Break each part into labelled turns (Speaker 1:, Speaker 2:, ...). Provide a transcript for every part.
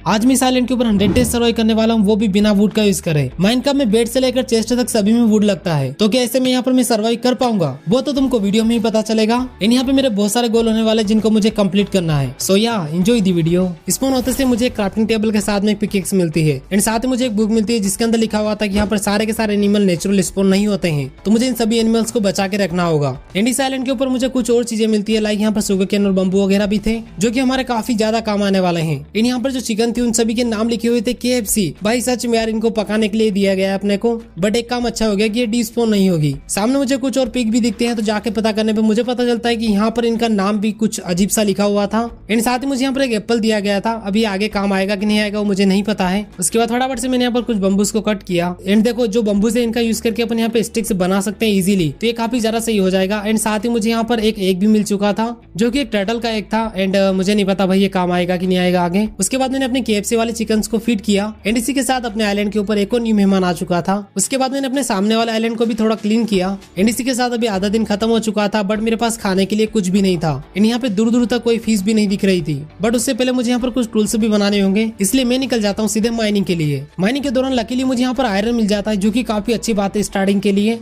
Speaker 1: आज मैं साइलेंट के ऊपर 100 डेज सर्वाइव करने वाला हूँ, वो भी बिना वुड का यूज करे। माइनक्राफ्ट में बेड से लेकर चेस्ट तक सभी में वुड लगता है, तो क्या ऐसे में यहाँ पर मैं सर्वाइव कर पाऊंगा वो तो तुमको वीडियो में ही पता चलेगा। एंड यहाँ पे मेरे बहुत सारे गोल होने वाले जिनको मुझे कंप्लीट करना है। सो या एंजॉय दी वीडियो। स्पॉन होते से मुझे क्राफ्टिंग टेबल के साथ में एक पिकेक्स मिलती है एंड साथ ही मुझे एक बुक मिलती है जिसके अंदर लिखा हुआ था कि यहाँ पर सारे के सारे एनिमल नेचुरल स्पॉन नहीं होते हैं, तो मुझे इन सभी एनिमल्स को बचा के रखना होगा। एंड इस आइलैंड के ऊपर मुझे कुछ और चीजें मिलती है, लाइक यहाँ पर शुगर केन और बम्बू वगैरह भी थे जो कि हमारे काफी ज्यादा काम आने वाले हैं। एंड यहाँ पर जो चिकन थी उन सभी के नाम लिखे हुए थे KFC। भाई सच में यार इनको पकाने के लिए दिया गया है अपने को, बट एक काम अच्छा हो गया कि ये डिस्पॉन नहीं होगी। सामने मुझे कुछ और पिग भी दिखते हैं, तो जाके पता करने पे मुझे पता चलता है कि यहाँ पर इनका नाम भी कुछ अजीब सा लिखा हुआ था। एंड साथ ही मुझे यहाँ पर एक एप्पल दिया गया था, अभी आगे काम आएगा कि नहीं आएगा वो मुझे नहीं पता है। उसके बाद फटाफट से मैंने यहाँ पर कुछ बम्बूस को कट किया। एंड देखो जो बम्बूस है इनका यूज करके अपन यहाँ पे स्टिक्स बना सकते हैं इजीली, तो ये काफी ज्यादा सही हो जाएगा। एंड साथ ही मुझे यहाँ पर एक एग भी मिल चुका था जो कि एक टर्टल का एग था। एंड मुझे नहीं पता भाई ये काम आएगा कि नहीं आएगा आगे। उसके बाद मैंने अपने KFC वाले चिकन्स को फीड किया। एंड इसी के साथ अपने आइलैंड के ऊपर एक और न्यू मेहमान आ चुका था। उसके बाद मैंने अपने सामने वाले आइलैंड को भी थोड़ा क्लीन किया। एंड इसी के साथ अभी आधा दिन खत्म हो चुका था, बट मेरे पास खाने के लिए कुछ भी नहीं था। एंड यहाँ पे दूर दूर तक कोई फिश भी नहीं दिख रही थी, बट उससे पहले मुझे यहाँ पर कुछ टूल्स भी बनाने होंगे, इसलिए मैं निकल जाता हूँ सीधे माइनिंग के लिए। माइनिंग के दौरान लकीली मुझे यहाँ पर आयरन मिल जाता है जो कि काफी अच्छी बात है स्टार्टिंग के लिए।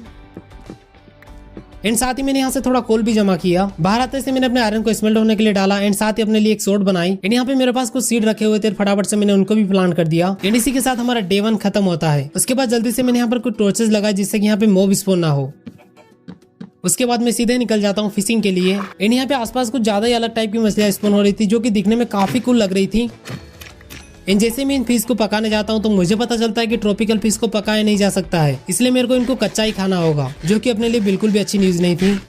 Speaker 1: एंड साथ ही मैंने यहाँ से थोड़ा कोल भी जमा किया। बाहर आते से मैंने अपने आयरन को स्मेल्ट होने के लिए डाला। एंड साथ ही अपने लिए एक सोर्ड बनाई। एंड यहाँ पे मेरे पास कुछ सीड रखे हुए थे, फटाफट से मैंने उनको भी प्लांट कर दिया। एंड इसी के साथ हमारा डे 1 खत्म होता है। उसके बाद जल्दी से मैंने यहाँ पर कुछ टॉर्चेस लगाए जिससे कि यहाँ पे मॉब स्पॉन ना हो। उसके बाद मैं सीधे निकल जाता हूँ फिशिंग के लिए। एंड यहाँ पे आसपास कुछ ज्यादा ही अलग टाइप की मछलियां स्पॉन हो रही थी जो कि दिखने में काफी कूल लग रही थी। एंड जैसे मैं इन फिश को पकाने जाता हूँ तो मुझे पता चलता है कि ट्रॉपिकल फिश को पकाया नहीं जा सकता है, इसलिए मेरे को इनको कच्चा ही खाना होगा, जो कि अपने लिए बिल्कुल भी अच्छी न्यूज नहीं थी।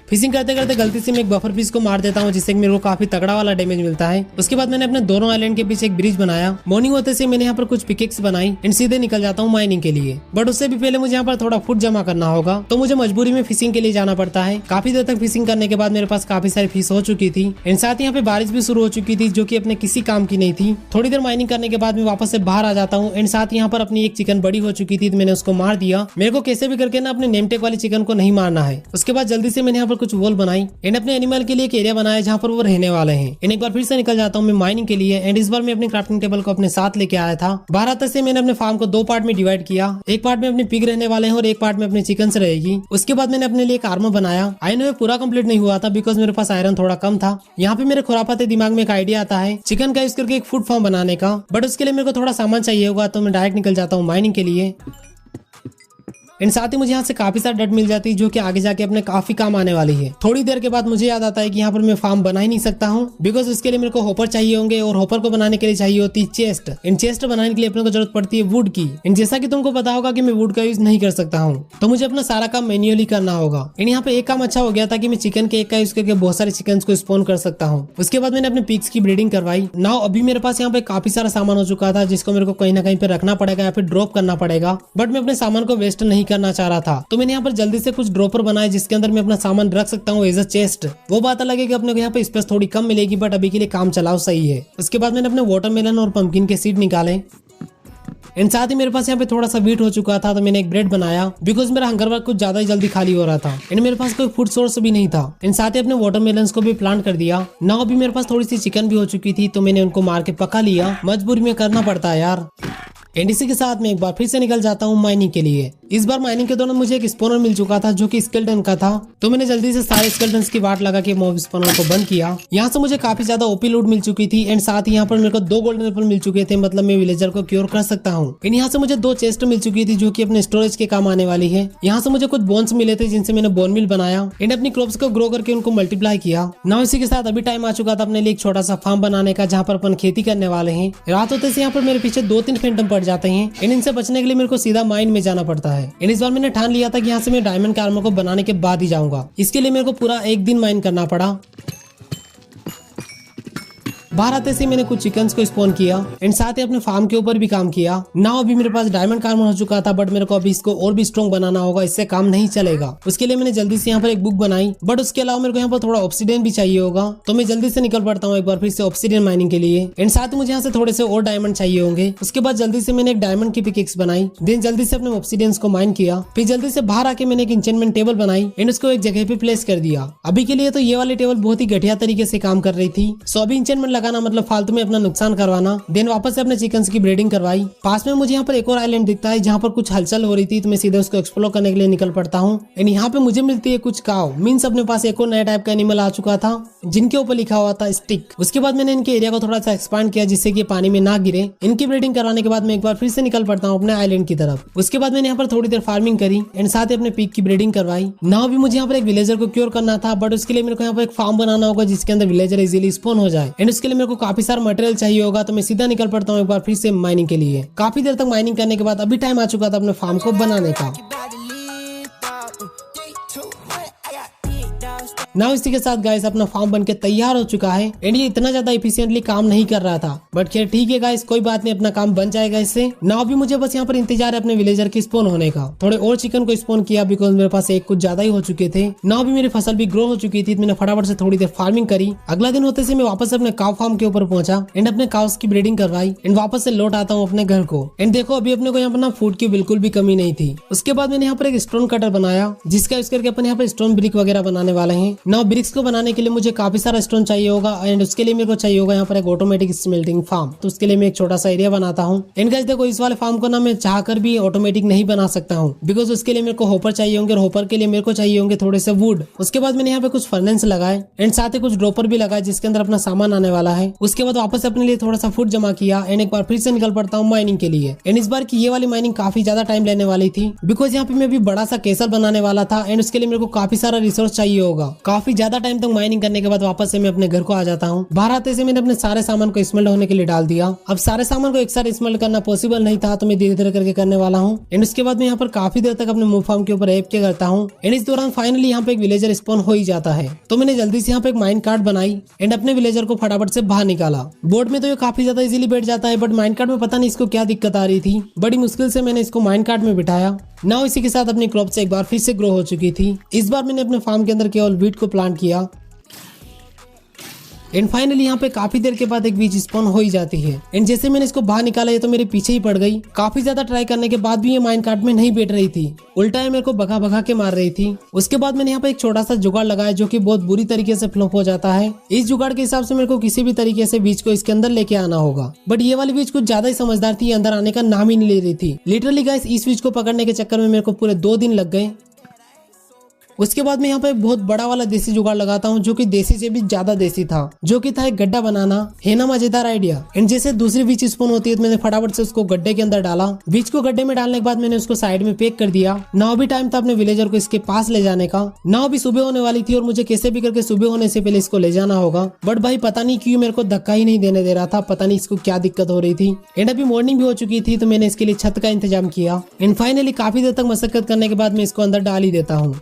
Speaker 1: फिशिंग करते करते गलती से मैं एक बफर फिश को मार देता हूँ जिससे मेरे को काफी तगड़ा वाला डैमेज मिलता है। उसके बाद मैंने अपने दोनों आइलैंड के बीच एक ब्रिज बनाया। मॉर्निंग होते से मैंने यहाँ पर कुछ पिकेक्स बनाई एंड सीधे निकल जाता हूँ माइनिंग के लिए। बट उससे भी पहले मुझे यहाँ पर थोड़ा फूड जमा करना होगा, तो मुझे मजबूरी में फिशिंग के लिए जाना पड़ता है। काफी देर तक फिशिंग करने के बाद मेरे पास काफी सारी फिश हो चुकी थी। एंड साथ ही यहाँ पे बारिश भी शुरू हो चुकी थी जो की अपने किसी काम की नहीं थी। थोड़ी देर माइनिंग करने के बाद मैं वापस से बाहर आ जाता हूँ। एंड साथ यहाँ पर अपनी एक चिकन बड़ी हो चुकी थी, तो मैंने उसको मार दिया। मेरे को कैसे भी करके ना अपने नेम टेग वाली चिकन को नहीं मारना है। उसके बाद जल्दी से मैंने यहाँ पर कुछ वॉल बनाई एंड अपने एनिमल के लिए एक एरिया बनाया जहाँ पर वो रहने वाले हैं। एंड एक बार फिर से निकल जाता हूँ मैं माइनिंग के लिए। एंड इस बार मैं अपने क्राफ्टिंग टेबल को अपने साथ लेके आया था। बाहर आते से मैंने अपने फार्म को 2 पार्ट में डिवाइड किया। एक पार्ट में अपने पिग रहने वाले हैं और एक पार्ट में अपने चिकन से रहेगी। उसके बाद मैंने अपने लिए एक आर्मर बनाया। आई नो ये पूरा कंप्लीट नहीं हुआ था बिकॉज मेरे पास आयरन थोड़ा कम था। यहाँ पे मेरे खुरापाते दिमाग में एक आइडिया आता है चिकन का यूज करके एक फूड फार्म बनाने का, बट उसके लिए मेरे को थोड़ा सामान चाहिए होगा, तो मैं डायरेक्ट निकल जाता हूँ माइनिंग के लिए। एंड साथ ही मुझे यहाँ से काफी सारी डट मिल जाती है जो कि आगे जाके अपने काफी काम आने वाली है। थोड़ी देर के बाद मुझे याद आता है कि यहाँ पर मैं फार्म बना ही नहीं सकता हूँ बिकॉज उसके लिए मेरे को होपर चाहिए होंगे और होपर को बनाने के लिए चाहिए होती है चेस्ट। इन चेस्ट बनाने के लिए अपने को जरूरत पड़ती है वुड की। एंड जैसा कि तुमको पता होगा कि मैं वुड का यूज नहीं कर सकता हूँ, तो मुझे अपना सारा काम मैन्युअली करना होगा। एंड यहाँ पे एक काम अच्छा हो गया था कि मैं चिकन के एक का यूज करके बहुत सारे चिकन को स्पॉन कर सकता हूँ। उसके बाद मैंने अपने पिग्स की ब्रीडिंग करवाई। नाउ अभी मेरे पास यहाँ पे काफी सारा सामान हो चुका था जिसको मेरे को कहीं ना कहीं पे रखना पड़ेगा या फिर ड्रॉप करना पड़ेगा, बट मैं अपने सामान को वेस्ट नहीं करना चाह रहा था, तो मैंने यहाँ पर जल्दी से कुछ ड्रॉपर बनाए जिसके अंदर मैं अपना सामान रख सकता हूँ एज अ चेस्ट। वो बात अलग है कि अपने को यहाँ पे स्पेस थोड़ी कम मिलेगी, बट अभी के लिए काम चलाओ सही है। उसके बाद मैंने अपने वाटरमेलन और पंपकिन के सीड निकाले। एंड साथ ही मेरे पास यहाँ पे थोड़ा सा वीट हो चुका था, तो मैंने एक ब्रेड बनाया बिकॉज मेरा हंगर वर्क कुछ ज्यादा ही जल्दी खाली हो रहा था। एंड मेरे पास कोई फूड सोर्स भी नहीं था। एंड साथ ही अपने वाटरमेलन्स को भी प्लांट कर दिया। नाउ अभी मेरे पास थोड़ी सी चिकन भी हो चुकी थी, तो मैंने उनको मार के पका लिया। मजबूरी में करना पड़ता है यार। एंड इसी के साथ मैं एक बार फिर से निकल जाता हूँ माइनिंग के लिए। इस बार माइनिंग के दौरान मुझे एक स्पॉनर मिल चुका था जो कि स्केलेटन का था, तो मैंने जल्दी से सारे स्केलेटन्स की वाट लगा के मॉब स्पॉनर को बंद किया। यहाँ से मुझे काफी ज्यादा ओपी लूट मिल चुकी थी। एंड साथ ही यहाँ पर मेरे को 2 गोल्डन एप्पल मिल चुके थे, मतलब मैं विलेजर को क्योर कर सकता हूँ। एंड यहाँ से मुझे 2 चेस्ट मिल चुकी थी जो कि अपने स्टोरेज के काम आने वाली है। यहाँ से मुझे कुछ बोन्स मिले थे जिनसे मैंने बोन मिल बनाया एंड अपनी क्रॉप्स को ग्रो करके उनको मल्टीप्लाई किया। नाउ इसी के साथ अभी टाइम आ चुका था अपने लिए एक छोटा सा फार्म बनाने का जहाँ पर अपन खेती करने वाले हैं। रात होते से यहाँ पर मेरे पीछे 2-3 फैंटम पड़ जाते हैं। एंड इनसे बचने के लिए मेरे को सीधा माइन में जाना पड़ता है। एंड इस बार मैंने ठान लिया था कि यहाँ से मैं डायमंड के आर्मर को बनाने के बाद ही जाऊंगा। इसके लिए मेरे को पूरा 1 दिन माइन करना पड़ा। बाहर आते से मैंने कुछ चिकन्स को स्पॉन किया एंड साथ ही अपने फार्म के ऊपर भी काम किया। नाउ अभी मेरे पास डायमंड आर्मर हो चुका था, बट मेरे को अभी इसको और भी स्ट्रॉन्ग बनाना होगा, इससे काम नहीं चलेगा। उसके लिए मैंने जल्दी से यहाँ पर एक बुक बनाई, बट उसके अलावा मेरे को यहाँ पर थोड़ा ऑब्सीडियन भी चाहिए होगा, तो मैं जल्दी से निकल पड़ता हूँ एक बार फिर से ऑब्सीडियन माइनिंग के लिए। एंड साथ ही मुझे यहाँ से थोड़े से और डायमंड चाहिए होंगे। उसके बाद जल्दी से मैंने एक डायमंड की पिकेक्स बनाई, देन जल्दी से अपने ऑब्सीडियंस को माइन किया, फिर जल्दी से बाहर आके मैंने एक इंचेंटमेंट टेबल बनाई एंड उसको एक जगह पे प्लेस कर दिया। अभी के लिए तो ये वाली टेबल बहुत ही घटिया तरीके से काम कर रही थी, सो अभी इंचेंटमेंट लगाना मतलब फालतू में अपना नुकसान करवाना। देन वापस से अपने चिकन्स की ब्रीडिंग करवाई। पास में मुझे यहाँ पर एक और आइलैंड दिखता है जहाँ पर कुछ हलचल हो रही थी, तो मैं सीधे उसको एक्सप्लोर करने के लिए निकल पड़ता हूँ। एंड यहाँ पे मुझे मिलती है कुछ काव, मीन्स अपने पास एक और नया टाइप का एनिमल आ चुका था जिनके ऊपर लिखा हुआ था स्टिक। उसके बाद मैंने इनके एरिया को थोड़ा सा एक्सपांड किया जिससे कि पानी में ना गिरे। इनकी ब्रीडिंग करवाने के बाद मैं एक बार फिर से निकल पड़ता हूँ अपने आइलैंड की तरफ। उसके बाद मैंने यहाँ पर थोड़ी देर फार्मिंग करी एंड साथ ही अपने पिग की ब्रीडिंग करवाई। नाउ भी मुझे यहाँ पर एक विलेजर को क्योर करना था, बट उसके लिए मेरे को यहाँ पर एक फार्म बनाना होगा जिसके अंदर विलेजर इजीली स्पॉन हो जाए। एंड उसके लिए मेरे को काफी सारा मटेरियल चाहिए होगा, तो मैं सीधा निकल पड़ता हूँ एक बार फिर से माइनिंग के लिए। काफी देर तक माइनिंग करने के बाद अभी टाइम आ चुका था अपने फार्म को बनाने का। नाउ इसी के साथ गाइस अपना फार्म बनके तैयार हो चुका है। एंड ये इतना ज्यादा इफिशिएंटली काम नहीं कर रहा था, बट खैर ठीक है गाइस, कोई बात नहीं, अपना काम बन जाएगा इससे। नाउ भी मुझे बस यहाँ पर इंतजार है अपने विलेजर की स्पॉन होने का। थोड़े और चिकन को स्पॉन किया बिकॉज मेरे पास एक कुछ ज्यादा ही हो चुके थे। नाउ भी मेरी फसल भी ग्रो हो चुकी थी, तो मैंने फटाफट से थोड़ी देर फार्मिंग करी। अगला दिन होते से मैं वापस अपने काव फार्म के ऊपर पहुंचा एंड अपने काउस की ब्रीडिंग करवाई एंड वापस से लौट आता हूँ अपने घर को। एंड देखो अभी अपने को यहाँ पर ना फूड की बिल्कुल भी कमी नहीं थी। उसके बाद मैंने यहाँ पर एक स्टोन कटर बनाया जिसका यूज करके अपन यहाँ पर स्टोन ब्रिक वगैरह बनाने वाले हैं। नाउ ब्रिक्स को बनाने के लिए मुझे काफी सारा स्टोन चाहिए होगा एंड उसके लिए मेरे को चाहिए होगा यहाँ पर एक ऑटोमेटिक स्मेल्टिंग फार्म। तो उसके लिए मैं एक छोटा सा एरिया बनाता हूँ। एंड गाइस देखो इस वाले फार्म को ना मैं चाहकर भी ऑटोमेटिक नहीं बना सकता हूँ बिकॉज उसके लिए मेरे को होपर चाहिए होंगे और होपर के लिए मेरे को चाहिए होंगे थोड़े से वुड। उसके बाद मैंने यहाँ पे कुछ फर्नेस लगाए एंड साथ ही कुछ ड्रॉपर भी लगाए जिसके अंदर अपना सामान आने वाला है। उसके बाद वापस अपने लिए थोड़ा सा फूड जमा किया एंड एक बार फिर से निकल पड़ता हूँ माइनिंग के लिए। एंड इस बार की ये वाली माइनिंग काफी ज्यादा टाइम लेने वाली थी बिकॉज यहाँ पे मैं भी बड़ा सा केसल बनाने वाला था एंड उसके लिए मेरे को काफी सारा रिसोर्स चाहिए होगा। काफी ज्यादा टाइम तक माइनिंग करने के बाद वापस से मैं अपने घर को आ जाता हूँ। बाहर आते से मैंने अपने सारे सामान को स्मेल्ट होने के लिए डाल दिया। अब सारे सामान को एक साथ स्मेल्ट करना पॉसिबल नहीं था, तो मैं धीरे धीरे करके करने वाला हूँ। एंड उसके बाद मैं यहाँ पर काफी देर तक अपने मूव फार्म के ऊपर एप किया करता हूँ। एंड इस दौरान फाइनली यहाँ पे एक विलेजर स्पॉन हो ही जाता है, तो मैंने जल्दी से यहाँ पे एक माइन कार्ड बनाई एंड अपने विलेजर को फटाफट से बाहर निकाला। बोर्ड में तो ये काफी ज्यादा इजीली बैठ जाता है, बट माइन कार्ड में पता नहीं इसको क्या दिक्कत आ रही थी। बड़ी मुश्किल से मैंने इसको माइन कार्ड में बिठाया। नाउ इसी के साथ अपनी क्रॉप से एक बार फिर से ग्रो हो चुकी थी। इस बार मैंने अपने फार्म के अंदर केवल वीट को प्लांट किया एंड फाइनली यहाँ पे काफी देर के बाद एक बीज स्पॉन हो ही जाती है। एंड जैसे मैंने इसको बाहर निकाला ये तो मेरे पीछे ही पड़ गई। काफी ज्यादा ट्राई करने के बाद भी ये माइन कार्ड में नहीं बैठ रही थी, उल्टा ये मेरे को भगा भगा के मार रही थी। उसके बाद मैंने यहाँ पे एक छोटा सा जुगाड़ लगाया जो कि बहुत बुरी तरीके से फ्लॉप हो जाता है। इस जुगाड़ के हिसाब से मेरे को किसी भी तरीके से बीज को इसके अंदर लेके आना होगा, बट ये वाली बीज कुछ ज्यादा ही समझदार थी, अंदर आने का नाम ही नहीं ले रही थी। लिटरली गाइस इस बीज को पकड़ने के चक्कर में मेरे को पूरे 2 दिन लग गए। उसके बाद मैं यहाँ पे एक बहुत बड़ा वाला देसी जुगाड़ लगाता हूँ जो कि देसी से भी ज्यादा देसी था, जो कि था एक गड्ढा बनाना। है ना मजेदार आइडिया। एंड जैसे दूसरी बीज स्पून होती है तो मैंने फटाफट से उसको गड्ढे के अंदर डाला। बीज को गड्ढे में डालने के बाद मैंने उसको साइड में पैक कर दिया। नाउ भी टाइम था अपने विलेजर को इसके पास ले जाने का। नाउ भी सुबह होने वाली थी और मुझे कैसे भी करके सुबह होने से पहले इसको ले जाना होगा, बट भाई पता नहीं क्यों मेरे को धक्का ही नहीं देने दे रहा था। पता नहीं इसको क्या दिक्कत हो रही थी। एंड अभी मॉर्निंग भी हो चुकी थी, तो मैंने इसके लिए छत का इंतजाम किया। एंड फाइनली काफी देर तक मशक्कत करने के बाद मैं इसको अंदर डाल ही देता हूँ।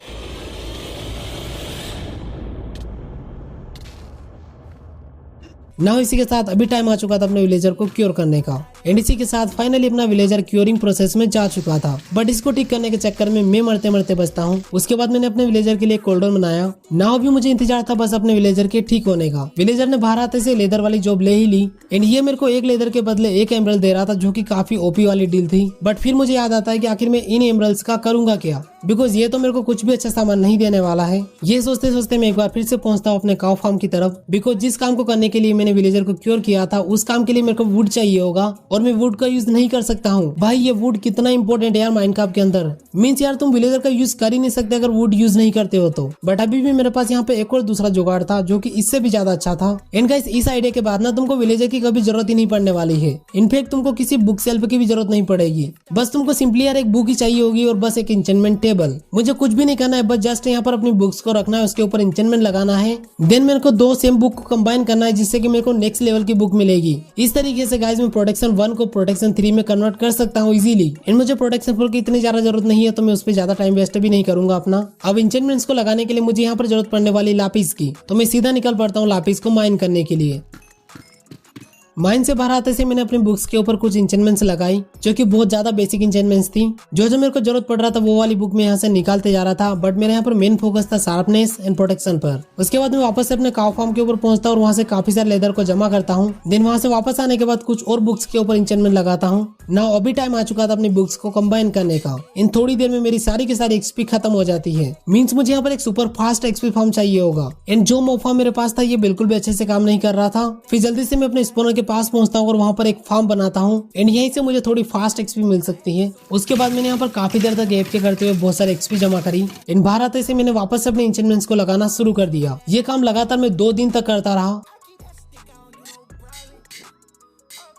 Speaker 1: नाउ इसी के साथ अभी टाइम आ चुका था अपने विलेजर को क्योर करने का। एंड इसी के साथ फाइनली अपना विलेजर क्योरिंग प्रोसेस में जा चुका था, बट इसको ठीक करने के चक्कर में मैं मरते मरते बचता हूँ। उसके बाद मैंने अपने विलेजर के लिए कोल्डर बनाया। नाउ भी मुझे इंतजार था बस अपने विलेजर के ठीक होने का। विलेजर ने बाहर आते से लेदर वाली जॉब ले ही ली एंड ये मेरे को एक लेदर के बदले 1 एमरल्ड दे रहा था, जो कि काफी ओपी वाली डील थी। बट फिर मुझे याद आता है कि आखिर में इन एमरल्ड्स का करूंगा क्या, बिकॉज ये तो मेरे को कुछ भी अच्छा सामान नहीं देने वाला है। ये सोचते सोचते मैं एक बार फिर से पहुंचता हूँ अपने काउ फार्म की तरफ, बिकॉज जिस काम को करने के लिए मैंने विलेजर को क्योर किया था उस काम के लिए मेरे को वुड चाहिए होगा और मैं वुड का यूज नहीं कर सकता हूँ। भाई ये वुड कितना इंपॉर्टेंट है यार माइनक्राफ्ट के अंदर। मीन्स यार तुम विलेजर का यूज कर ही नहीं सकते अगर वुड यूज नहीं करते हो तो। बट अभी भी मेरे पास यहाँ पे एक और दूसरा जुगाड़ था जो कि इससे भी ज्यादा अच्छा था। एंड गाइस इस आइडिया के बाद ना तुमको विलेजर की कभी जरूरत ही नहीं पड़ने वाली है। इनफैक्ट तुमको किसी बुक सेल्फ की भी जरूरत नहीं पड़ेगी। बस तुमको सिंपली यार एक बुक ही चाहिए होगी और बस एक एन्चेंटमेंट टेबल। मुझे कुछ भी नहीं करना है, बस जस्ट यहाँ पर अपनी बुक्स को रखना है, उसके ऊपर एन्चेंटमेंट लगाना है। देन मेरे को 2 सेम बुक को कंबाइन करना है जिससे कि मेरे को नेक्स्ट लेवल की बुक मिलेगी। इस तरीके से गाइस मैं प्रोटेक्शन 1 को प्रोटेक्शन 3 में कन्वर्ट कर सकता हूँ इजीली। एंड मुझे प्रोटेक्शन 4 की इतनी ज्यादा जरूरत नहीं है, तो मैं उस पर ज्यादा टाइम वेस्ट भी नहीं करूंगा अपना। अब एन्चेंटमेंट्स को लगाने के लिए मुझे यहाँ पर जरूरत पड़ने वाली लापिस की, तो मैं सीधा निकल पड़ता हूँ लापिस को माइन करने के लिए। माइन से बाहर आते से मैंने अपनी बुक्स के ऊपर कुछ इंचेंटमेंट्स लगाई जो कि बहुत ज्यादा बेसिक इंचेंटमेंट्स थी। जो मेरे को जरूरत पड़ रहा था वो वाली बुक में यहाँ से निकालते जा रहा था, बट मेरे यहाँ पर मेन फोकस था शार्पनेस एंड प्रोटेक्शन पर। उसके बाद मैं वापस से अपने काउ फार्म के ऊपर पहुंचता हूँ और वहाँ से काफी सारे लेदर को जमा करता हूँ। देन वहाँ से वापस आने के बाद कुछ और बुक्स के ऊपर इंचेंटमेंट लगाता हूँ। नाउ अभी टाइम आ चुका था अपनी बुक्स को कंबाइन करने का। इन थोड़ी देर में मेरी सारी की सारी एक्सपी खत्म हो जाती है। मींस मुझे यहाँ पर एक सुपर फास्ट एक्सपी फार्म चाहिए होगा। एंड जो मॉब फार्म मेरे पास था ये बिल्कुल भी अच्छे से काम नहीं कर रहा था। फिर जल्दी से मैं अपने स्पॉनर के पास पहुंचता हूँ और वहाँ पर एक फार्म बनाता हूँ एंड यहीं से मुझे थोड़ी फास्ट एक्सपी मिल सकती है। उसके बाद मैंने यहाँ पर काफी देर तक एफ के करते हुए बहुत सारे एक्सपी जमा करी। इन बाहर आते से मैंने वापस अपने इंचेंटमेंट्स को लगाना शुरू कर दिया। ये काम लगातार मैं 2 दिन तक करता रहा।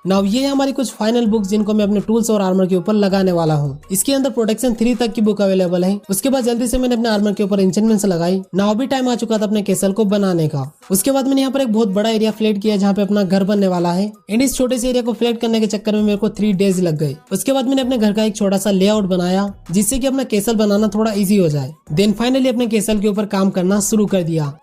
Speaker 1: नाउ ये हमारी कुछ फाइनल बुक्स जिनको मैं अपने टूल्स और आर्मर के ऊपर लगाने वाला हूँ। इसके अंदर प्रोटेक्शन 3 तक की बुक अवेलेबल है। उसके बाद जल्दी से मैंने अपने आर्मर के ऊपर इंचेंटमेंट्स लगाई। नाउ भी टाइम आ चुका था अपने कैसल को बनाने का। उसके बाद मैंने यहाँ पर एक बहुत बड़ा एरिया फ्लैट किया जहाँ पे अपना घर बनने वाला है। एंड इस छोटे से एरिया को फ्लैट करने के चक्कर में मेरे को 3 डेज लग गए। उसके बाद मैंने अपने घर का एक छोटा सा लेआउट बनाया जिससे कि अपना कैसल बनाना थोड़ा ईजी हो जाए। देन फाइनली अपने कैसल के ऊपर काम करना शुरू कर दिया।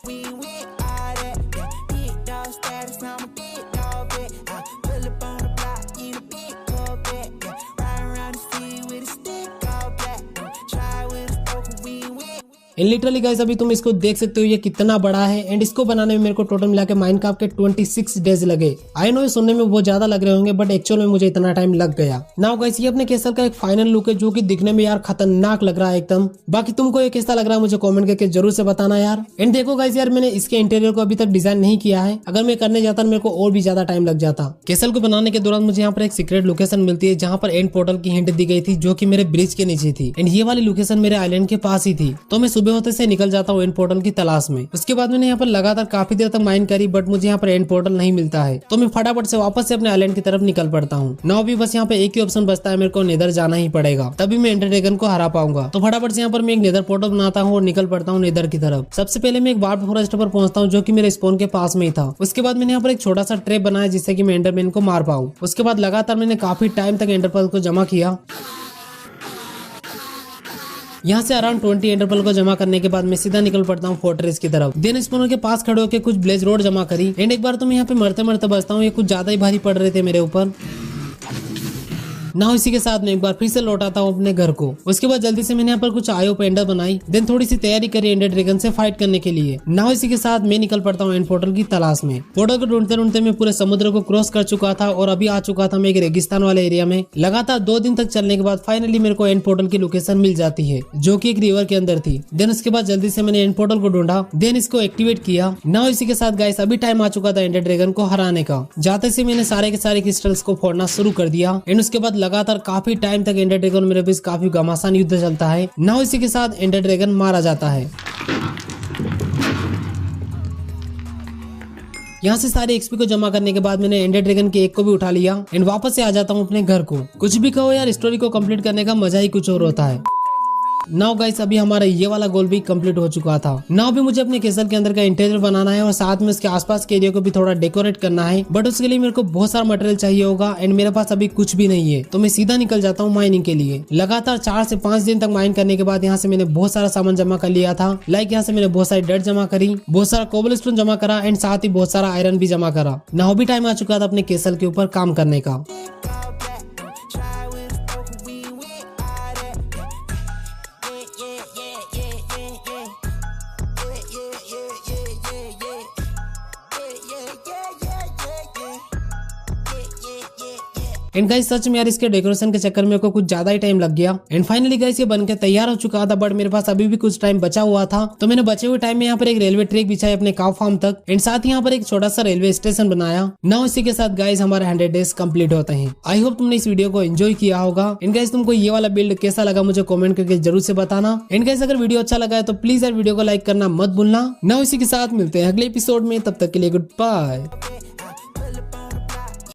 Speaker 1: लिटरली गाइस अभी तुम इसको देख सकते हो ये कितना बड़ा है। एंड इसको बनाने में मेरे को टोटल मिला के माइनक्राफ्ट के 26 डेज लगे। आई नो ये सुनने में बहुत ज्यादा लग रहे होंगे बट एक्चुअल में मुझे इतना टाइम लग गया। नाउ गाइस ये अपने कैसल का एक फाइनल लुक है जो कि दिखने में यार खतरनाक लग रहा है एकदम। बाकी तुमको ये कैसा लग रहा है मुझे कॉमेंट करके जरूर से बताना यार। एंड देखो गाइस यार मैंने इसके इंटीरियर को अभी तक डिजाइन नहीं किया है। अगर मैं करने जाता मेरे को और भी ज्यादा टाइम लग जाता। कैसल को बनाने के दौरान मुझे यहाँ पर एक सीक्रेट लोकेशन मिलती है जहाँ पर एंड पोर्टल की हिंट दी गई थी जो की मेरे ब्रिज के नीचे थी। एंड ये वाली लोकेशन मेरे आइलैंड के पास ही थी। तो मैं सुबह होते से निकल जाता एंड पोर्टल की तलाश में। उसके बाद मैंने यहाँ पर लगातार काफी देर तक माइन करी बट मुझे यहाँ पर एंड पोर्टल नहीं मिलता है। तो मैं फटाफट से वापस से अपने आइलैंड की तरफ निकल पड़ता हूँ। नाउ भी बस यहाँ पे एक ही ऑप्शन बचता है, मेरे को नेदर जाना ही पड़ेगा तभी मैं एंडर ड्रैगन को हरा पाऊंगा। तो फटाफट से यहाँ पर मैं एक नेदर पोर्टल बनाता हूँ और निकल पड़ता हूँ नेदर की तरफ। सबसे पहले मैं एक वार्प फॉरेस्ट पर पहुंचता हूँ जो की मेरे स्पॉन के पास में ही था। उसके बाद मैंने यहाँ पर एक छोटा सा ट्रैप बनाया जिससे की मैं एंडरमैन को मार पाऊँ। उसके बाद लगातार मैंने काफी टाइम तक एंडरपर्ल को जमा किया। यहाँ से अराउंड 20 एंडरपर्ल को जमा करने के बाद मैं सीधा निकल पड़ता हूँ फोर्ट्रेस की तरफ। देन स्पॉनर के पास खड़े होकर कुछ ब्लेज रोड जमा करी। एंड एक बार तो मैं यहाँ पे मरते मरते बचता हूँ, ये कुछ ज्यादा ही भारी पड़ रहे थे मेरे ऊपर। ना इसी के साथ मैं एक बार फिर से लौटाता हूँ अपने घर को। उसके बाद जल्दी से मैंने यहाँ पर कुछ आयो पेंडर बनाई। देन थोड़ी सी तैयारी करी एंडर ड्रैगन से फाइट करने के लिए। ना इसी के साथ मैं निकल पड़ता हूँ एंड पोर्टल की तलाश में। पोर्टल को ढूंढते ढूंढते मैं पूरे समुद्र को क्रॉस कर चुका था और अभी आ चुका था मैं एक रेगिस्तान वाले एरिया में। लगातार 2 दिन तक चलने के बाद फाइनली मेरे को एंड पोर्टल की लोकेशन मिल जाती है जो की एक रिवर के अंदर थी। देन उसके बाद जल्दी से मैंने एंड पोर्टल को ढूंढा, देन इसको एक्टिवेट किया। ना इसी के साथ गाइस अभी टाइम आ चुका था एंडर ड्रैगन को हराने का। जाते से मैंने सारे के सारे क्रिस्टल्स को फोड़ना शुरू कर दिया। एंड उसके बाद लगातार काफी टाइम तक एंडर ड्रैगन मेरे बीच काफी घमासान युद्ध चलता है। नाउ इसी के साथ एंडर ड्रैगन मारा जाता है। यहाँ से सारे एक्सपी को जमा करने के बाद मैंने एंडर ड्रैगन के एक को भी उठा लिया एंड वापस से आ जाता हूँ अपने घर को। कुछ भी कहो यार, स्टोरी को कंप्लीट करने का मजा ही कुछ और होता है। नाउ गाइस अभी हमारा ये वाला गोल भी कंप्लीट हो चुका था। नाउ भी मुझे अपने कैसल के अंदर का इंटीरियर बनाना है और साथ में उसके आसपास के एरिया को भी थोड़ा डेकोरेट करना है। बट उसके लिए मेरे को बहुत सारा मटेरियल चाहिए होगा एंड मेरे पास अभी कुछ भी नहीं है। तो मैं सीधा निकल जाता हूँ माइनिंग के लिए। लगातार 4 से 5 दिन तक माइन करने के बाद यहाँ से मैंने बहुत सारा सामान जमा कर लिया था। लाइक यहाँ से मैंने बहुत सारी डर्ट जमा करी, बहुत सारा कोबलस्टोन जमा करा एंड साथ ही बहुत सारा आयरन भी जमा करा। नाउ भी टाइम आ चुका था अपने कैसल के ऊपर काम करने का। एंड गाइस सच में यार इसके डेकोरेशन के चक्कर में मेरे को कुछ ज्यादा ही टाइम लग गया। एंड फाइनली गाइस ये बनके तैयार हो चुका था बट मेरे पास अभी भी कुछ टाइम बचा हुआ था। तो मैंने बचे हुए टाइम में यहाँ पर एक रेलवे ट्रैक बिछाई अपने काउ फार्म तक एंड साथ ही यहाँ पर एक छोटा सा रेलवे स्टेशन बनाया। नाउ इसी के साथ गाइस हमारे 100 डेज कंप्लीट होते हैं। आई होप तुमने इस वीडियो को एंजॉय किया होगा। एंड गाइस तुमको ये वाला बिल्ड कैसा लगा मुझे कमेंट करके जरूर से बताना। एंड गाइस अगर वीडियो अच्छा लगा है तो प्लीज यार वीडियो को लाइक करना मत भूलना। नाउ इसी के साथ मिलते हैं अगले एपिसोड में, तब तक के लिए गुड बाय।